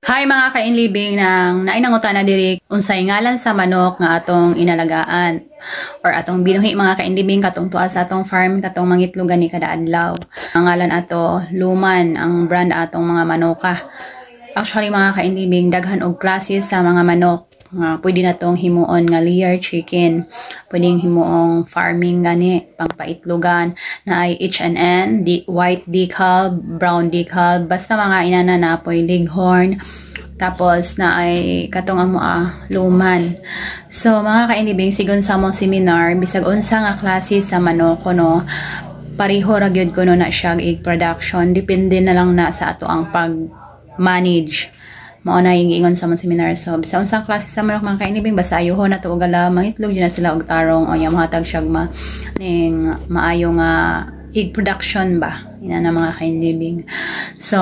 Hi mga kainlibing nang nainangutan na diri unsay ngalan sa manok nga atong inalagaan or atong binuhi mga kainlibing katong tuwa sa atong farm katong mangitlogan ni kada adlaw. Ang ngalan ato Luman ang brand atong mga manoka. Actually mga kainlibing daghan og klase sa mga manok. Pwede na tong himuon nga layer chicken. Pwedeng himuong farming gani, pangpaitlogan na ay H&N, white decal, brown decal, basta mga inana na apoy leghorn. Tapos na ay katong amo luman. So mga kainibing sigon sa mong seminar bisag unsa nga klase sa manok no, pareho ra gyud kuno na siya egg production, depende na lang na sa ato ang pag manage. Mao na yung ingon sa mga seminar. So, sa unsang klase sa manok mga kainibing, basta ayuho na to og ala, mangitlog yun na sila og tarong o yung mahatag siyag ning maayo nga egg production ba. Ina na mga kainibing. So,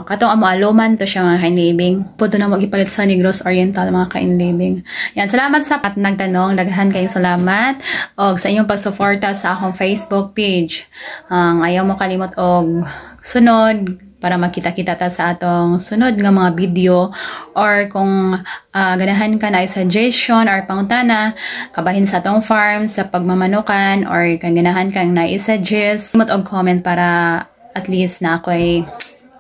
katong amo Luman to siya mga kainibing. Puto na mag-ipalit sa Negros Oriental mga kainibing. Yan, salamat sa nagtanong. Daghan kayong salamat. Og sa inyong pagsuporta sa akong Facebook page. Ayaw mo kalimot og sunod para makita-kita ta sa atong sunod nga mga video, or kung ganahan ka na suggestion or pangutana kabahin sa atong farm sa pagmamanukan, or kung ganahan kang na-suggest og comment para at least na ako'y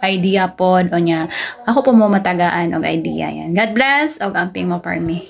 idea pod o nya ako po mo matagaan og idea yan. God bless og amping mo parmi.